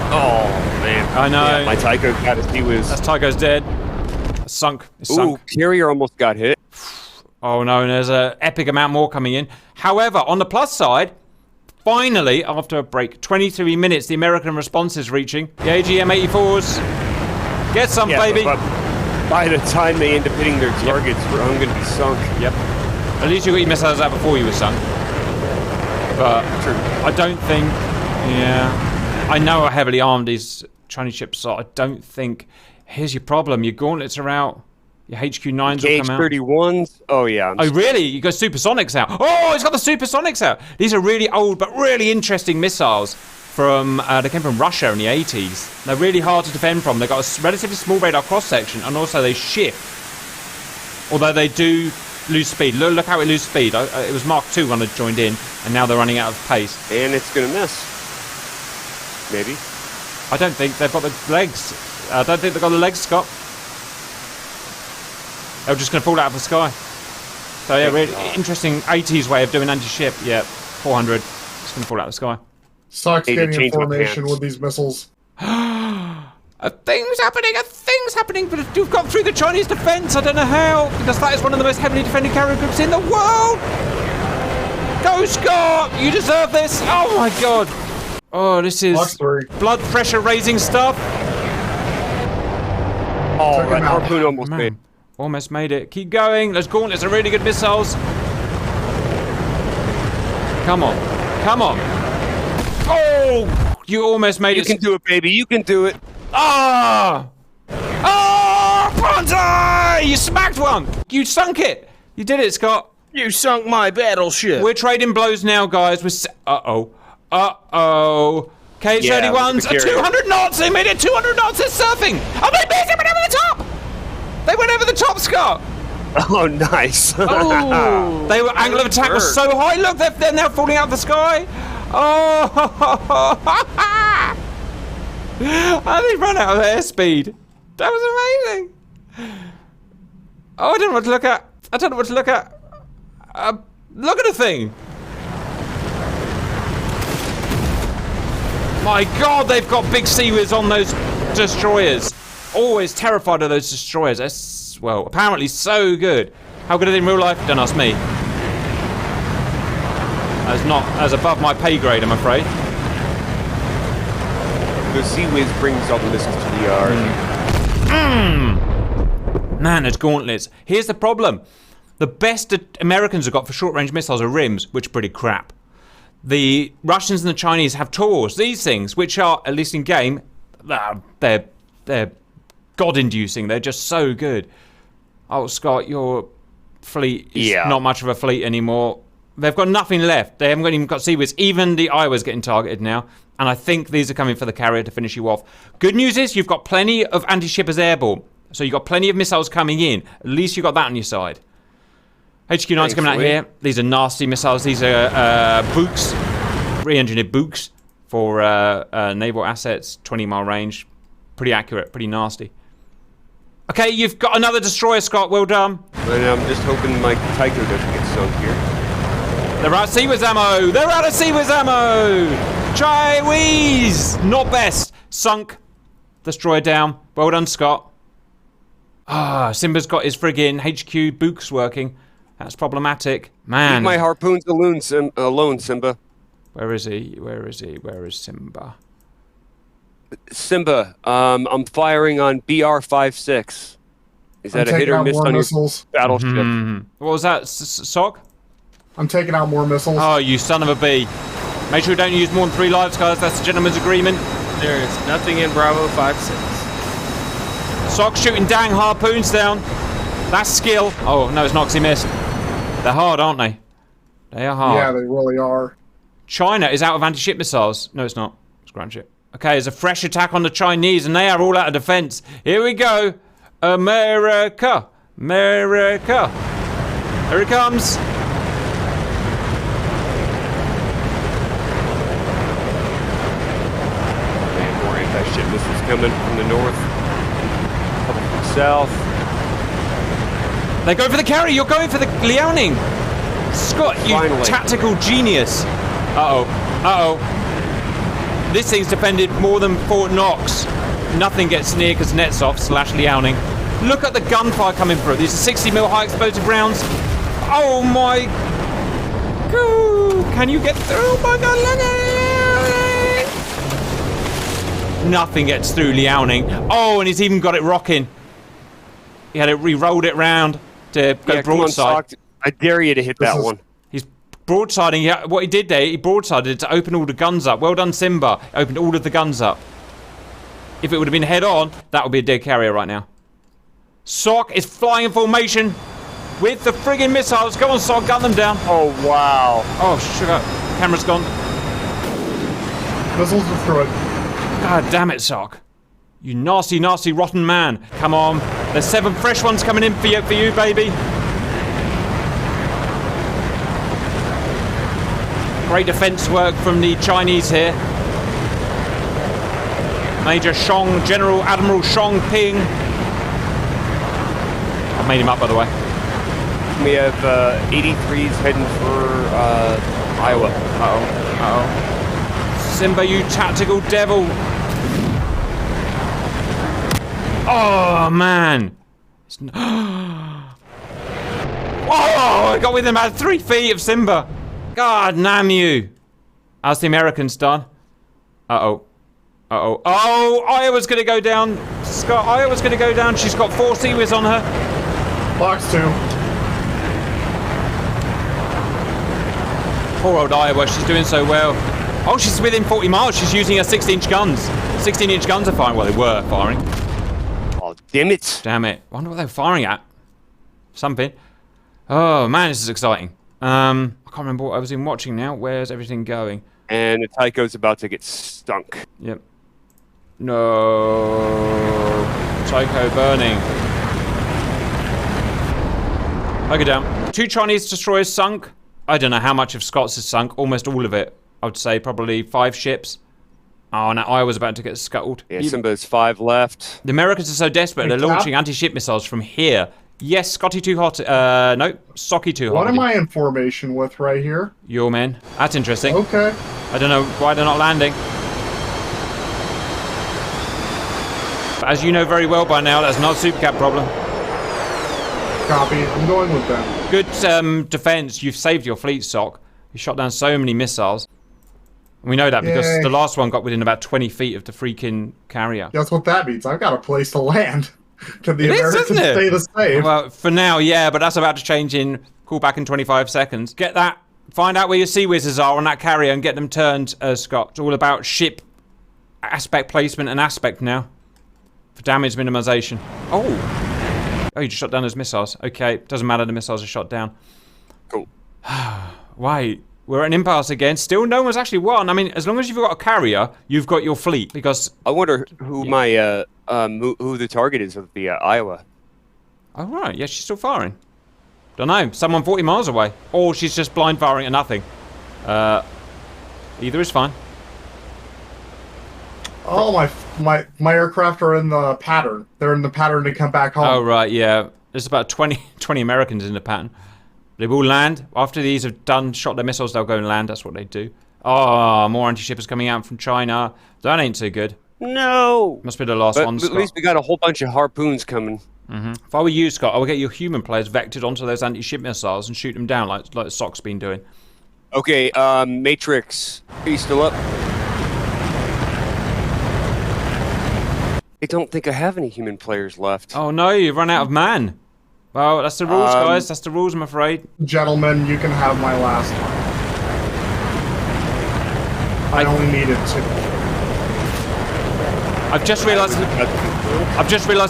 Oh, man. I know. Yeah, my Tycho got his Sea-Wiz. That's Tycho's dead. It's sunk. It's sunk. Ooh, carrier almost got hit. Oh no, and there's an epic amount more coming in. However, on the plus side, finally, after a break, 23 minutes, the American response is reaching. The AGM-84s. Get some, baby. But by the time they end up hitting their targets, I'm going to be sunk. Yep. At least you got your missiles out before you were sunk. But True. I don't think... Yeah. I know how heavily armed these Chinese ships are. I don't think... Here's your problem. Your gauntlets are out. Your HQ-9s will come out. KH-31s? Oh, yeah. Oh, really? You got supersonics out. Oh, it's got the supersonics out. These are really old but really interesting missiles. They came from Russia in the 80s. They're really hard to defend from. They've got a relatively small radar cross-section, and also they shift. Although they do lose speed. Look how it lose speed. It was Mark II when I joined in, and now they're running out of pace. And it's going to miss. Maybe. I don't think they've got the legs. I don't think they've got the legs, Scott. They're just going to fall out of the sky. So yeah, really interesting 80s way of doing anti-ship. Yeah, 400. It's going to fall out of the sky. Sucks Hey, getting in change my formation pants. with these missiles. A thing's happening, but you've got through the Chinese defense. I don't know how, because that is one of the most heavily defended carrier groups in the world. Go, Scott! You deserve this. Oh my god. Oh, this is blood pressure raising stuff. Oh, that harpoon almost made. Almost made it. Keep going. Those gauntlets are really good missiles. Come on. Come on. Oh! You almost made it. You can do it, baby. You can do it. Ah! Oh! Bronze! You smacked one! You sunk it! You did it, Scott. You sunk my battleship. We're trading blows now, guys. Uh-oh. Uh-oh. KH-31s are 200 knots! They made it 200 knots! They're surfing! Oh, they made it! They went over the top! They went over the top, Scott! Oh, nice. Oh! They were angle of attack was so high. Look, they're now falling out of the sky. Oh! How did they run out of airspeed? That was amazing. Oh, I don't know what to look at. I don't know what to look at. Look at the thing. My God, they've got big Sea-Wiz on those destroyers. Always terrified of those destroyers. That's, well, apparently so good. How good are they in real life? Don't ask me. That's not as above my pay grade, I'm afraid. The Sea-Wiz brings all the missiles to the yard. Man, those gauntlets. Here's the problem. The best Americans have got for short-range missiles are rims, which are pretty crap. The Russians and the Chinese have Tors, these things, which are, at least in game, they're god-inducing. They're just so good. Oh, Scott, your fleet is not much of a fleet anymore. They've got nothing left. They haven't even got Sea-Wiz. Even the Iowa's getting targeted now. And I think these are coming for the carrier to finish you off. Good news is you've got plenty of anti-shippers airborne. So you've got plenty of missiles coming in. At least you've got that on your side. HQ-9's coming out here. These are nasty missiles. These are Books, re-engineered Books for naval assets, 20-mile range. Pretty accurate, pretty nasty. Okay, you've got another destroyer, Scott. Well done. And I'm just hoping my Tycho doesn't get sunk here. They're out of Seawiz ammo! They're out of Seawiz ammo! Chinese! Not best. Sunk. Destroyer down. Well done, Scott. Ah, Simba's got his friggin' HQ books working. That's problematic. Man. Leave my harpoons alone, Simba. Where is he? Where is he? Where is Simba? Simba, I'm firing on BR-56. Is that a hit or miss on your battleship? What was that, Sock? I'm taking out more missiles. Oh, you son of a bee. Make sure you don't use more than 3 lives, guys. That's a gentleman's agreement. There is nothing in Bravo 5-6. Sock shooting dang harpoons down. That's skill. Oh, no, it's not because he missed. They're hard, aren't they? They are hard. Yeah, they really are. China is out of anti-ship missiles. No, it's not. It's ground ship. Okay, there's a fresh attack on the Chinese, and they are all out of defense. Here we go. America. America. Here it comes. And more anti-ship missiles coming from the north. Couple from the south. They go for the carry. You're going for the Liaoning. Scott, you Finally. tactical genius. Uh-oh. Uh-oh. This thing's defended more than Fort Knox. Nothing gets near because Netsov / Liaoning. Look at the gunfire coming through. These are 60 mil high explosive rounds. Oh my God. Can you get through? Oh my God. Nothing gets through Liaoning. Oh, and he's even got it rocking. He rolled it round to go broadside. I dare you to hit that one. He's broadsiding. Yeah, what he did there, he broadsided it to open all the guns up. Well done, Simba. Opened all of the guns up. If it would have been head on, that would be a dead carrier right now. Sock is flying in formation with the friggin' missiles. Go on, Sock, gun them down. Oh, wow. Oh, sugar. Camera's gone. Missiles destroyed. God damn it, Sock. You nasty, nasty, rotten man. Come on. There's 7 fresh ones coming in for you, baby. Great defense work from the Chinese here. Major Shong, General Admiral Shong Ping. I made him up, by the way. We have 83s heading for Iowa. Uh-oh. Uh-oh. Simba, you tactical devil. Oh, man. Oh, I got within about 3 feet of Simba. God damn you. How's the Americans done? Uh-oh. Uh-oh. Oh, Iowa's going to go down. Scott, Iowa's going to go down. She's got 4 Seawiz on her. Box 2. Poor old Iowa. She's doing so well. Oh, she's within 40 miles. She's using her 16-inch guns. 16-inch guns are firing. Well, they were firing. Oh, damn it. Damn it. I wonder what they were firing at. Something. Oh, man, this is exciting. I can't remember what I was even watching now. Where's everything going? And the Tycho's about to get stunk. Yep. No. Tycho burning. I go down. 2 Chinese destroyers sunk. I don't know how much of Scott's is sunk. Almost all of it. I would say probably 5 ships. Oh, now Iowa's about to get scuttled. Yeah, Simba's 5 left. The Americans are so desperate. They're launching anti-ship missiles from here. Yes, Scotty too hot. No, Socky too hot. What am I in formation with right here? Your men. That's interesting. Okay. I don't know why they're not landing. But as you know very well by now, that's not a Super Cat problem. Copy. I'm going with them. Good defense. You've saved your fleet, Sock. You shot down so many missiles. We know that because the last one got within about 20 feet of the freaking carrier. Guess what that means? I've got a place to land. Can the Americans stay the same? Well, for now, yeah, but that's about to change in. Call back in 25 seconds. Get that. Find out where your Seawizards are on that carrier and get them turned, Scott. It's all about ship aspect placement and aspect now. For damage minimization. Oh, you just shot down those missiles. Okay, doesn't matter, the missiles are shot down. Cool. Wait, we're at an impasse again. Still, no one's actually won. I mean, as long as you've got a carrier, you've got your fleet, because... I wonder who who the target is of the Iowa. Oh, right, yeah, she's still firing. Don't know, someone 40 miles away. Or she's just blind firing at nothing. Either is fine. Oh, my aircraft are in the pattern. They're in the pattern to come back home. Oh, right, yeah. There's about 20 Americans in the pattern. They will land. After these have shot their missiles, they'll go and land. That's what they do. Oh, more anti-shippers coming out from China. That ain't so good. No! Must be the last one, Scott. At least we got a whole bunch of harpoons coming. If I were you, Scott, I would get your human players vectored onto those anti-ship missiles and shoot them down like Sock's been doing. Okay, Matrix. Are you still up? I don't think I have any human players left. Oh no, you've run out of man. Well, that's the rules, guys. That's the rules, I'm afraid. Gentlemen, you can have my last one. I only needed 2. I've just realised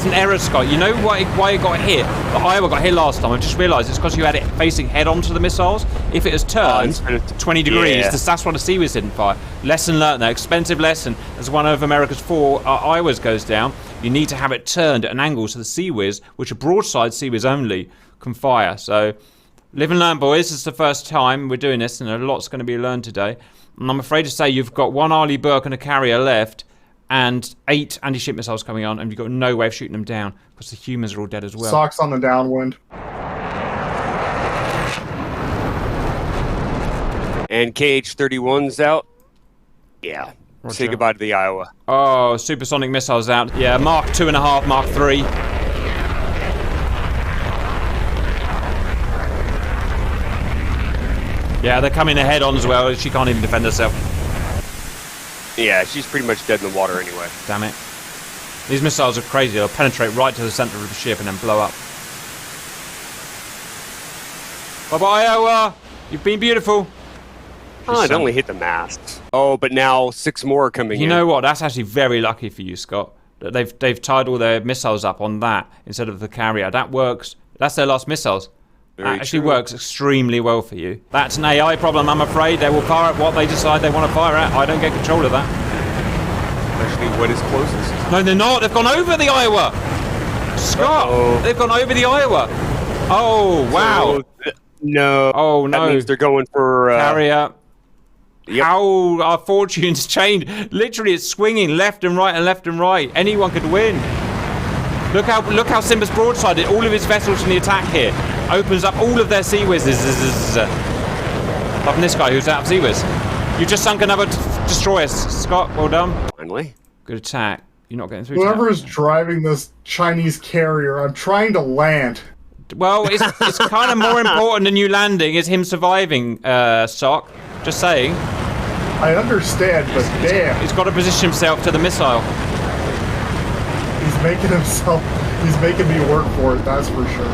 an error, Scott. You know why it got hit? The Iowa got hit last time. I've just realised it's because you had it facing head on to the missiles. If it has turned 20 degrees, that's why the Sea-Whiz didn't fire. Lesson learned there. Expensive lesson. As one of America's 4 Iowas goes down, you need to have it turned at an angle so the Sea-Whiz, which are broadside Sea-Whiz only, can fire. So, live and learn, boys. This is the first time we're doing this, and a lot's going to be learned today. And I'm afraid to say you've got 1 Arleigh Burke and a carrier left, and 8 anti-ship missiles coming on, and you've got no way of shooting them down because the humans are all dead as well. Socks on the downwind. And KH-31's out. Yeah. Roger. Say goodbye to the Iowa. Oh, supersonic missiles out. Yeah, Mark 2.5, Mark 3. Yeah, they're coming ahead on as well. She can't even defend herself. Yeah, she's pretty much dead in the water anyway. Damn it. These missiles are crazy. They'll penetrate right to the center of the ship and then blow up. Bye-bye, Iowa. You've been beautiful. Oh, it only hit the mast. Oh, but now 6 more are coming in. You know what? That's actually very lucky for you, Scott. That they've tied all their missiles up on that instead of the carrier. That works. That's their last missiles. That actually works extremely well for you. That's an AI problem, I'm afraid. They will fire at what they decide they want to fire at. I don't get control of that. Especially what is closest. No, they're not. They've gone over the Iowa. Scott, they've gone over the Iowa. Oh, wow. So, no. Oh, no. That means they're going for... carrier. Yep. How our fortunes change. Literally, it's swinging left and right and left and right. Anyone could win. Look how Simba's broadsided all of his vessels from the attack here. Opens up all of their Sea-Whizzes. Loving this guy who's out of Sea-Whiz. You just sunk another destroyer, Scott. Well done. Finally. Good attack. You're not getting through. Whoever is driving this Chinese carrier, I'm trying to land. Well, it's kind of more important than you landing is him surviving, Sock. Just saying. I understand, but damn. He's got to position himself to the missile. He's making me work for it, that's for sure.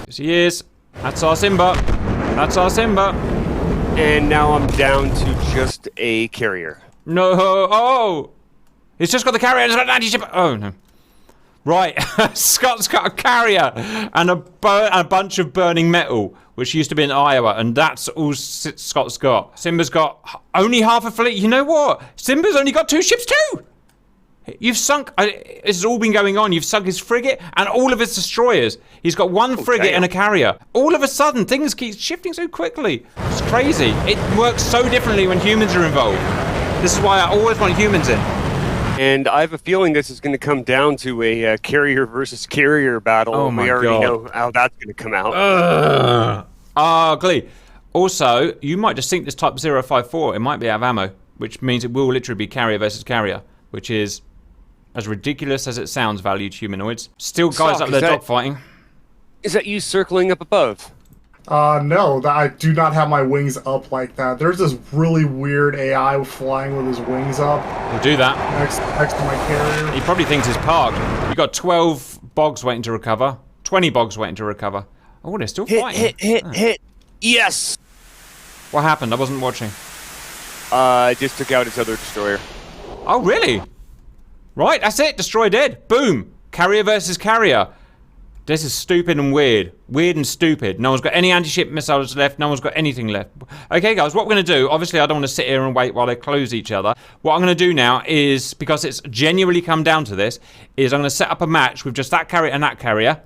Yes, he is. That's our Simba. That's our Simba. And now I'm down to just a carrier. No. Oh! He's just got the carrier. He's got an anti-ship. Oh, no. Right. Scott's got a carrier and a bunch of burning metal, which used to be in Iowa, and that's all Scott's got. Simba's got only half a fleet. You know what? Simba's only got 2 ships too! You've sunk... this has all been going on. You've sunk his frigate and all of his destroyers. He's got 1 frigate and a carrier. All of a sudden, things keep shifting so quickly. It's crazy. It works so differently when humans are involved. This is why I always want humans in. And I have a feeling this is going to come down to a carrier versus carrier battle. Oh my we already God. know how that's going to come out. Ugly. Also, you might just think this Type 054. It might be out of ammo, which means it will literally be carrier versus carrier, which is as ridiculous as it sounds, valued humanoids. Still guys Sock, up there dogfighting. Is that you circling up above? No, I do not have my wings up like that. There's this really weird AI flying with his wings up. We'll do that. Next to my carrier. He probably thinks he's parked. You've got 12 bogs waiting to recover. 20 bogs waiting to recover. Oh, they're still fighting. Hit. Yes! What happened? I wasn't watching. Just took out his other destroyer. Oh, really? Right, that's it. Destroyer dead. Boom. Carrier versus carrier. This is stupid and weird. Weird and stupid. No one's got any anti-ship missiles left. No one's got anything left. Okay, guys, what we're going to do... Obviously, I don't want to sit here and wait while they close each other. What I'm going to do now is, because it's genuinely come down to this, is I'm going to set up a match with just that carrier and that carrier,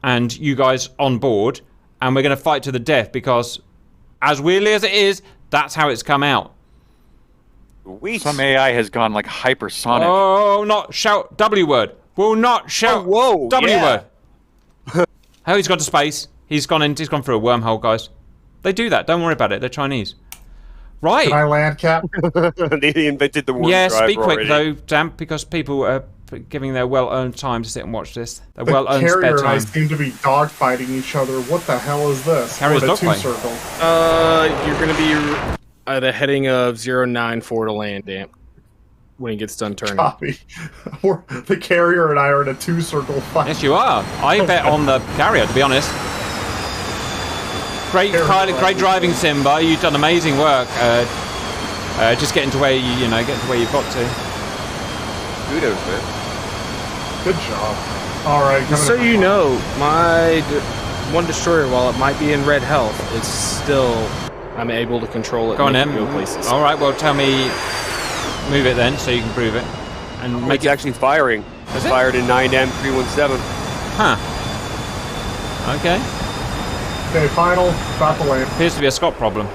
and you guys on board, and we're going to fight to the death, because as weirdly as it is, that's how it's come out. Some AI has gone like hypersonic. Oh, not shout W word. Will not shout whoa, W yeah. word. Oh, he's got to space. He's gone through a wormhole, guys. They do that. Don't worry about it. They're Chinese. Right. Can I land, Cap? They invented the warp Yes, drive be quick already. though, Damp, because people are giving their well-earned time to sit and watch this. Their The well-earned carrier spare and I time. seem to be dogfighting each other. What the hell is this? Carrier's We're in a dogfighting. two-circle. You're gonna be at a heading of 094 to land, Damp. When he gets done turning. Copy. The carrier and I are in a two-circle fight. Yes, you are. I bet on the carrier, to be honest. Great pilot, great driving, Simba. You've done amazing work. Just getting to where getting to where you've got to. Kudos, man. Good job. All right. Just so you know, my one destroyer, while it might be in red health, it's still I'm able to control it. Go on, and then. go places. All right. Well, tell me, move it then, so you can prove it, and make It's it. actually firing. Is It's it? fired in 9M317. Huh. Okay. Okay, final. About to land. Appears to be a Scott problem.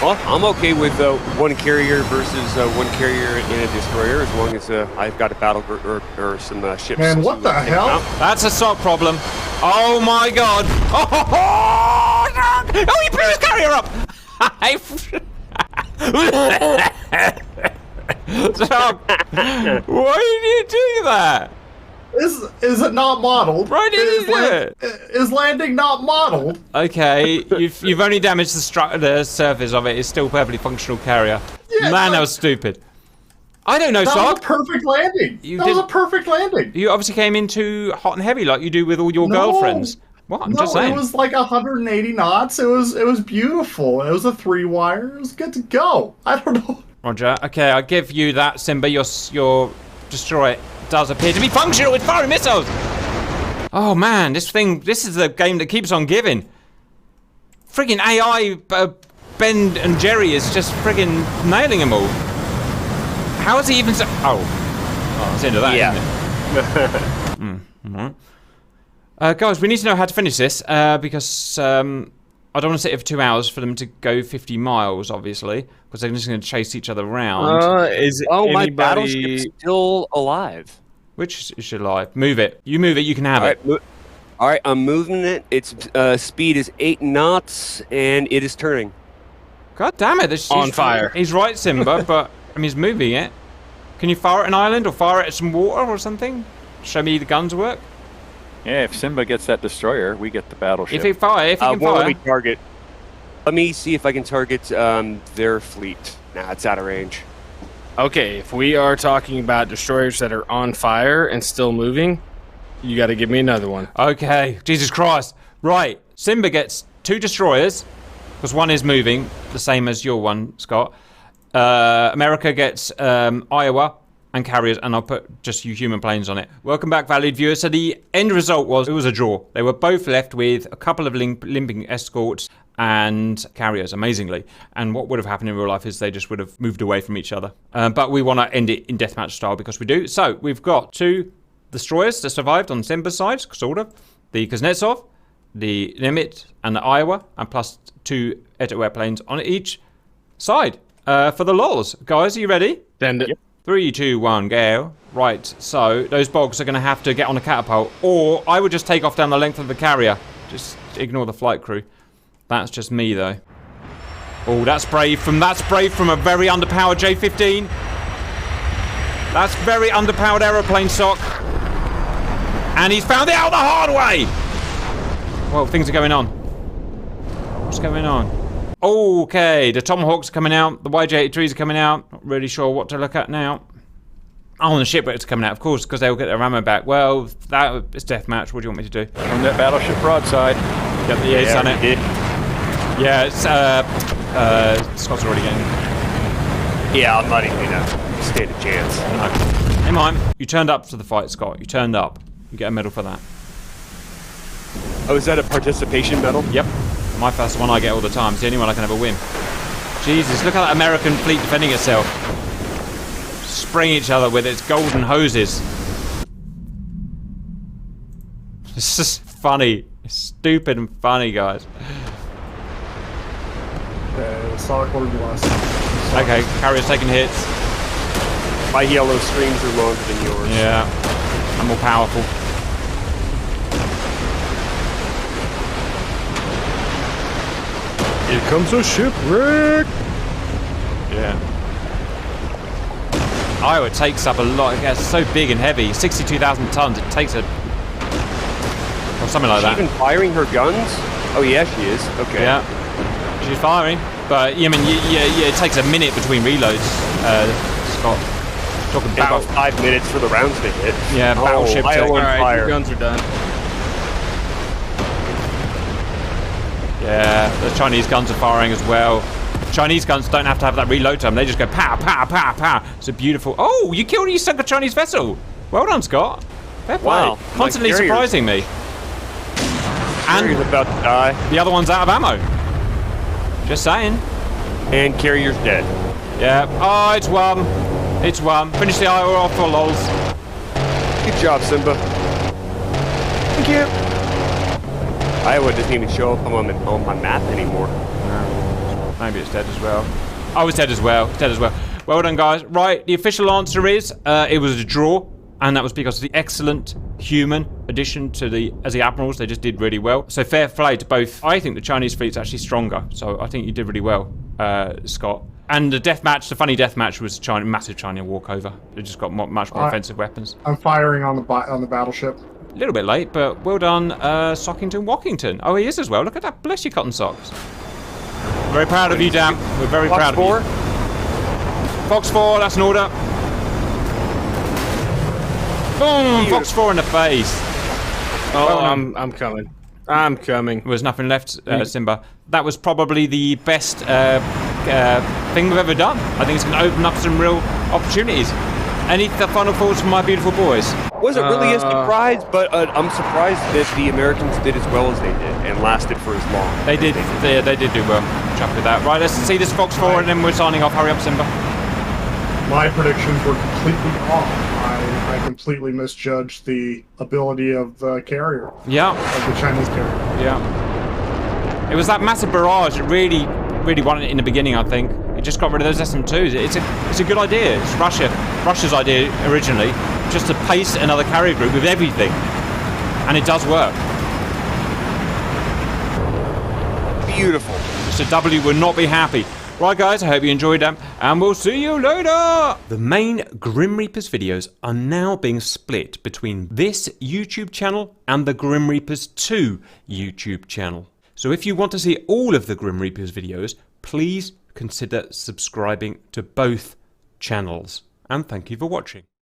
Well, I'm okay with one carrier versus one carrier in a destroyer, as long as I've got a battle or some ships. Man, what to the take them hell? out. That's a sock problem. Oh my god! Oh, oh he blew his carrier up! Sock, why did you do that? Is it not modeled? Why did you do it? Is landing not modeled? Okay, you've only damaged the surface of it. It's still a perfectly functional carrier. Yeah, Man, that like- was stupid. I don't know, That was a Sock. perfect landing. You That was did- a perfect landing. You obviously came in too hot and heavy, like you do with all your No. girlfriends. What? I'm No, just saying. it was like 180 knots. It was beautiful. It was a 3-wire. It was good to go. I don't know. Roger. Okay, I'll give you that, Simba. Your destroyer does appear to be functional with firing missiles. Oh man, this is the game that keeps on giving. Friggin' AI, Ben and Jerry is just friggin' nailing them all. How is he even so? Oh, it's the end of that, Yeah. isn't it? Alright. Guys, we need to know how to finish this because I don't want to sit here for 2 hours for them to go 50 miles, obviously, because they're just going to chase each other around. Is My anybody... battleship's still alive. Which is your life? Move it. You move it, you can have it. All right, I'm moving it. Its speed is 8 knots, and it is turning. God damn it. On fire. He's right, Simba, but I mean, he's moving it. Can you fire at an island or fire it at some water or something? Show me the guns work. Yeah, if Simba gets that destroyer, we get the battleship. If he can fire. Let me target. Let me see if I can target their fleet. Nah, it's out of range. Okay, if we are talking about destroyers that are on fire and still moving, you got to give me another one. Okay, Jesus Christ. Right, Simba gets 2 destroyers, because one is moving, the same as your one, Scott. America gets Iowa and carriers, and I'll put just you human planes on it. Welcome back, valued viewers. So the end result was, it was a draw. They were both left with a couple of limping escorts and carriers, amazingly. And what would have happened in real life is they just would have moved away from each other. But we want to end it in deathmatch style because we do. So we've got 2 destroyers that survived on Simba's side, sort of. The Kuznetsov, the Nimitz, and the Iowa, and plus 2 Eto airplanes on each side. For the lols. Guys, are you ready? Send it. 3, 2, 1, go. Right, so those bogs are going to have to get on a catapult, or I would just take off down the length of the carrier. Just ignore the flight crew. That's just me, though. Oh, that's brave from a very underpowered J-15. That's very underpowered aeroplane, Sock. And he's found it out the hard way. Well, things are going on. What's going on? Okay, the Tomahawks are coming out. The YJ-83s are coming out. Not really sure what to look at now. Oh, and the shipwrecks are coming out, of course, because they'll get their ammo back. Well, it's deathmatch. What do you want me to do? On that battleship broadside. Get the ace on it. Did. Yeah, it's Scott's already getting. Yeah, I'm not even gonna stand a chance. Hey, mine. You turned up to the fight, Scott. You turned up. You get a medal for that. Oh, is that a participation medal? Yep. My first one I get all the time. It's the only one I can ever win. Jesus, look at that American fleet defending itself. Spraying each other with its golden hoses. It's just funny. It's stupid and funny, guys. Okay, Sonic Lord bless. Okay, carrier's taking hits. My yellow strings are longer than yours. Yeah. I'm more powerful. Here comes a shipwreck! Yeah. Oh, it takes up a lot. It's so big and heavy. 62,000 tons. It takes a... or something like that. Is she even firing her guns? Oh, yeah, she is. Okay. Yeah. She's firing. But, I mean, yeah, it takes a minute between reloads, Scott. Talking about 5 minutes for the rounds to hit. Yeah, battleship. Alright, your guns are done. Yeah, the Chinese guns are firing as well. Chinese guns don't have to have that reload time. They just go pow, pow, pow, pow. It's a beautiful... Oh, you killed and you sunk a Chinese vessel. Well done, Scott. Fair play. Wow. Constantly surprising me. Carrier's about to die. The other one's out of ammo. Just saying. And Carrier's dead. Yeah. Oh, it's one. It's one. Finish the Iowa off for lols. Good job, Simba. Thank you. Iowa doesn't even show up on my map anymore. Maybe it's dead as well. Oh, it's dead as well. It's dead as well. Well done, guys. Right, the official answer is it was a draw, and that was because of the excellent human addition to the admirals. They just did really well. So fair play to both. I think the Chinese fleet's actually stronger, so I think you did really well, Scott. And the deathmatch, the funny deathmatch, was massive China walkover. They just got much more offensive weapons. I'm firing on the battleship. A little bit late, but well done, Sockington Walkington. Oh, he is as well. Look at that. Bless you, cotton socks. Very proud of you, Dan. We're very proud of you. Fox 4, that's an order. Boom! Fox 4 in the face. Oh, well, I'm coming. I'm coming. There was nothing left, Simba. That was probably the best thing we've ever done. I think it's going to open up some real opportunities. Any final thoughts from my beautiful boys? Wasn't really a surprise, but I'm surprised that the Americans did as well as they did and lasted for as long. They did. They did do well. Chuck with that. Right, let's see this Fox 4 and then we're signing off. Hurry up, Simba. My predictions were completely off. I completely misjudged the ability of the carrier. Yeah. Of the Chinese carrier. Yeah. It was that massive barrage that really won it in the beginning, I think. It just got rid of those SM2s. It's a good idea. It's Russia's idea originally, just to pace another carrier group with everything. And it does work. Beautiful. Mr. W would not be happy. Right, guys, I hope you enjoyed them, and we'll see you later! The main Grim Reapers videos are now being split between this YouTube channel and the Grim Reapers 2 YouTube channel. So if you want to see all of the Grim Reapers videos, please consider subscribing to both channels. And thank you for watching.